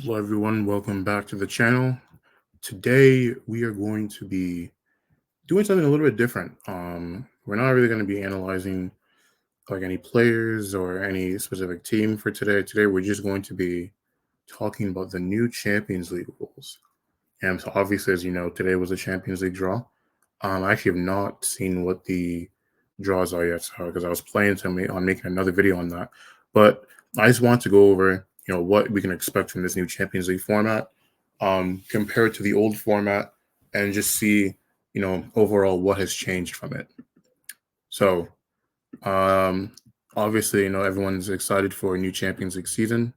Hello, everyone. Welcome back to the channel. Today, we are going to be doing something a little bit different. We're not really going to be analyzing like any players or any specific team for today. Today, we're just going to be talking about the new Champions League rules. And so, obviously, as you know, today was a Champions League draw. I actually have not seen what the draws are yet, because I was planning on making another video on that. But I just want to go over, what we can expect from this new Champions League format, compared to the old format, and just see, overall what has changed from it. So, um, obviously, everyone's excited for a new Champions League season,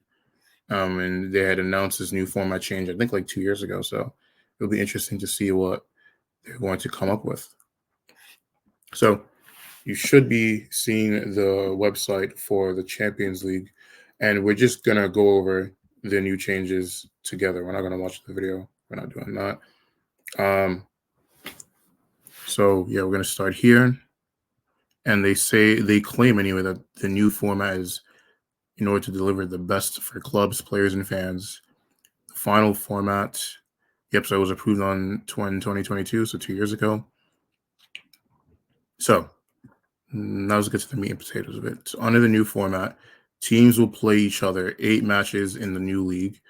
and they had announced this new format change, I think, like 2 years ago. So it'll be interesting to see what they're going to come up with. So you should be seeing the website for the Champions League, and we're just gonna go over the new changes together. We're not gonna watch the video. We're not doing that. So yeah, we're gonna start here, and they claim anyway that the new format is in order to deliver the best for clubs, players, and fans. The final format, yep, so it was approved on 2022, so 2 years ago. So now let's get to the meat and potatoes of it. So under the new format, teams will play each other 8 matches in the new league.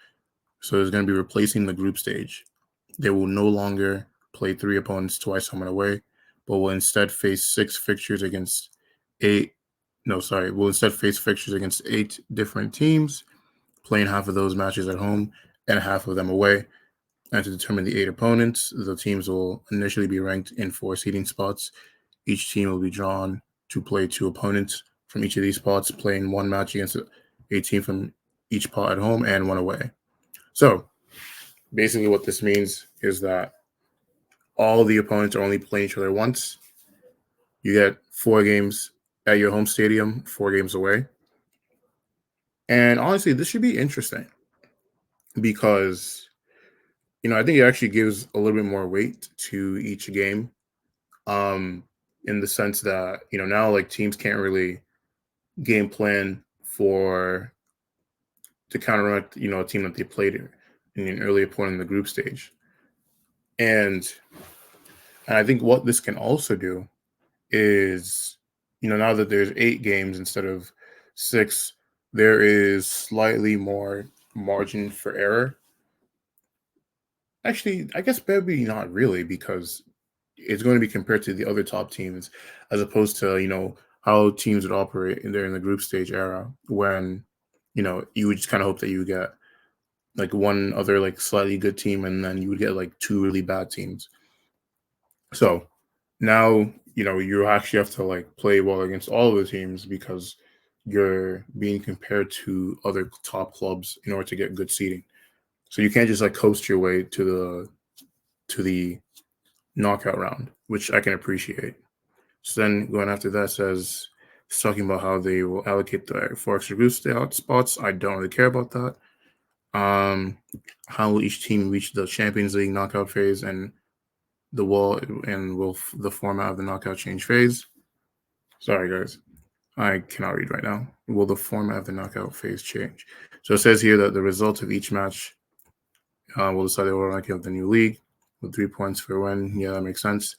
So it's going to be replacing the group stage. They will no longer play 3 opponents twice home and away, but will instead face eight. No, sorry, will instead face fixtures against 8 different teams, playing half of those matches at home and half of them away. And to determine the 8 opponents, the teams will initially be ranked in 4 seeding spots. Each team will be drawn to play 2 opponents from each of these spots, playing 1 match against a team from each pot at home and 1 away. So basically what this means is that all the opponents are only playing each other once. You get 4 games at your home stadium, 4 games away. And honestly, this should be interesting because, I think it actually gives a little bit more weight to each game, in the sense that, now like teams can't really game plan to counteract, a team that they played in an earlier point in the group stage. And I think what this can also do is, now that there's 8 games instead of 6, there is slightly more margin for error. Actually, I guess maybe not really, because it's going to be compared to the other top teams, as opposed to, how teams would operate in the group stage era, when, you would just kind of hope that you get like one other like slightly good team, and then you would get like 2 really bad teams. So now, you actually have to like play well against all of the teams, because you're being compared to other top clubs in order to get good seeding. So you can't just like coast your way to the knockout round, which I can appreciate. So then going after that says, it's talking about how they will allocate the 4 extra group spots. I don't really care about that. How will each team reach the Champions League knockout phase, and will the format of the knockout change phase? Sorry, guys, I cannot read right now. Will the format of the knockout phase change? So it says here that the result of each match will decide the overall ranking of the new league, with 3 points for win. Yeah, that makes sense.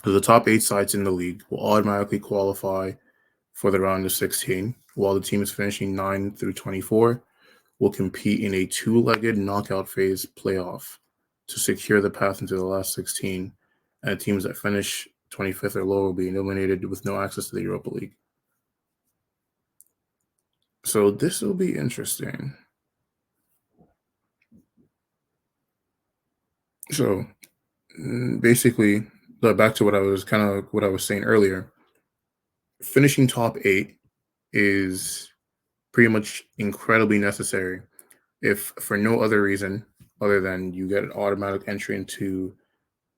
So the top 8 sides in the league will automatically qualify for the round of 16, while the teams finishing 9 through 24 will compete in a 2-legged knockout phase playoff to secure the path into the last 16, and the teams that finish 25th or lower will be eliminated with no access to the Europa League. So this will be interesting. So basically, back to what I was saying earlier, finishing top 8 is pretty much incredibly necessary, if for no other reason other than you get an automatic entry into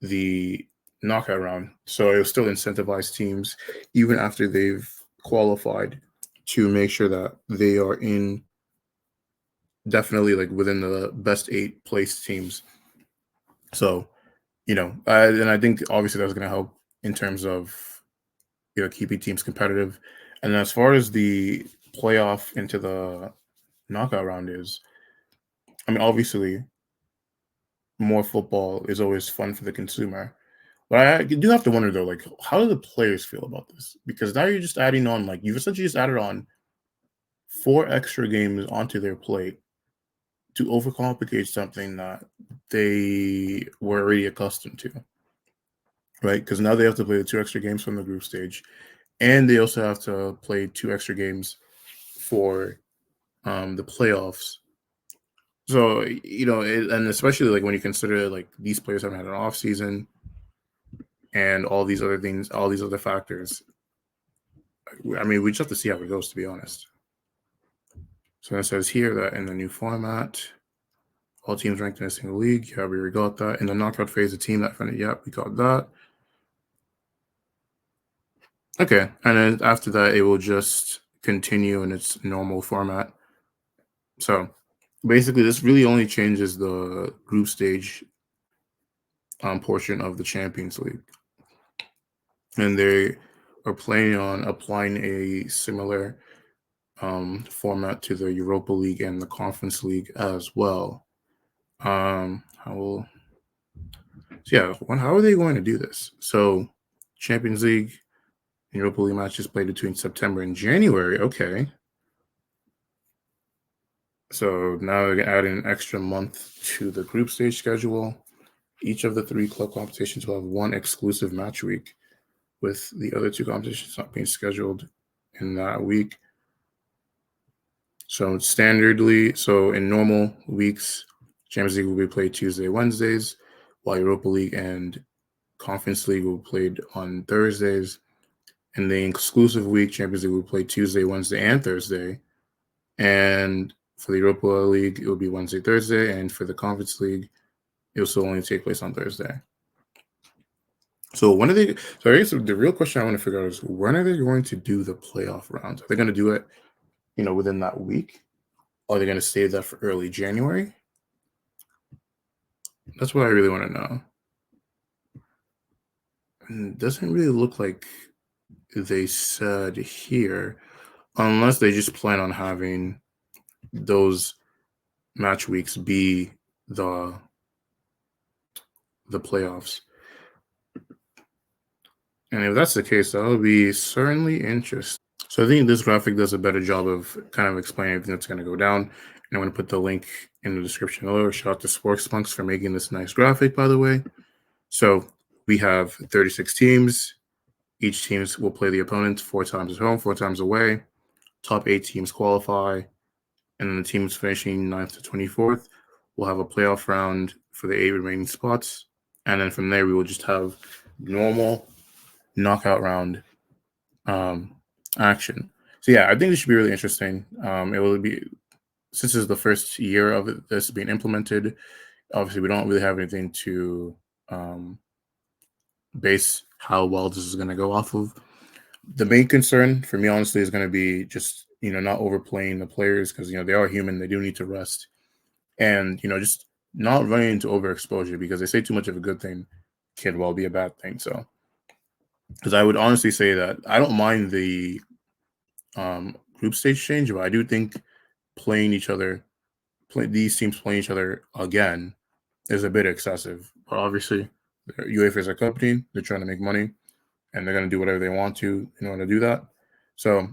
the knockout round. So it'll still incentivize teams, even after they've qualified, to make sure that they are in definitely like within the best 8 placed teams. So, and I think obviously that's going to help in terms of, keeping teams competitive. And as far as the playoff into the knockout round is, I mean, obviously, more football is always fun for the consumer. But I do have to wonder though, like, how do the players feel about this? Because now you're just adding on, like, you've essentially just added on 4 extra games onto their plate to overcomplicate something that they were already accustomed to, right? Because now they have to play the 2 extra games from the group stage, and they also have to play 2 extra games for the playoffs. So and especially like when you consider like these players haven't had an off season and all these other things, all these other factors. I mean, we just have to see how it goes, to be honest. So it says here that in the new format, all teams ranked in a single league. Yeah, we got that. In the knockout phase, the team that finished, yeah, we got that. Okay, and then after that, it will just continue in its normal format. So basically, this really only changes the group stage portion of the Champions League, and they are planning on applying a similar format to the Europa League and the Conference League as well. How will so yeah? How are they going to do this? So Champions League and Europa League matches played between September and January. Okay, so now they're adding an extra month to the group stage schedule. Each of the 3 club competitions will have 1 exclusive match week, with the other 2 competitions not being scheduled in that week. So in normal weeks, Champions League will be played Tuesday, Wednesdays, while Europa League and Conference League will be played on Thursdays. In the exclusive week, Champions League will play Tuesday, Wednesday, and Thursday. And for the Europa League, it will be Wednesday, Thursday. And for the Conference League, it will still only take place on Thursday. So when are they? So I guess the real question I want to figure out is when are they going to do the playoff rounds? Are they going to do it, within that week? Or are they going to save that for early January? That's what I really want to know. And it doesn't really look like they said here, unless they just plan on having those match weeks be the playoffs. And if that's the case, that would be certainly interesting. So I think this graphic does a better job of kind of explaining everything that's going to go down. And I'm going to put the link in the description below. Shout out to Sporkspunks for making this nice graphic, by the way. So we have 36 teams. Each teams will play the opponents 4 times at home, 4 times away. Top 8 teams qualify. And then the teams finishing 9th to 24th will have a playoff round for the 8 remaining spots. And then from there, we will just have normal knockout round action. So yeah, I think this should be really interesting. It will be, since this is the first year of this being implemented, obviously we don't really have anything to base how well this is going to go off of. The main concern for me, honestly, is going to be just not overplaying the players, because they are human, they do need to rest, and just not running into overexposure, because they say too much of a good thing can well be a bad thing. So, because I would honestly say that I don't mind the group stage change, but I do think these teams playing each other again is a bit excessive. But obviously, UEFA is a company; they're trying to make money, and they're going to do whatever they want to in order to do that. So,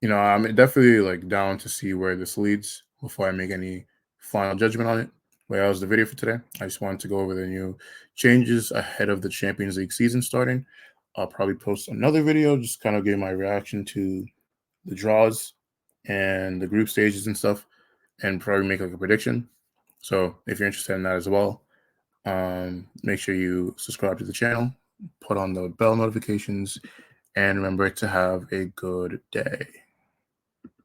I'm definitely like down to see where this leads before I make any final judgment on it. But that was the video for today. I just wanted to go over the new changes ahead of the Champions League season starting. I'll probably post another video, just kind of give my reaction to the draws and the group stages and stuff, and probably make like a prediction. So if you're interested in that as well, make sure you subscribe to the channel, put on the bell notifications, and remember to have a good day.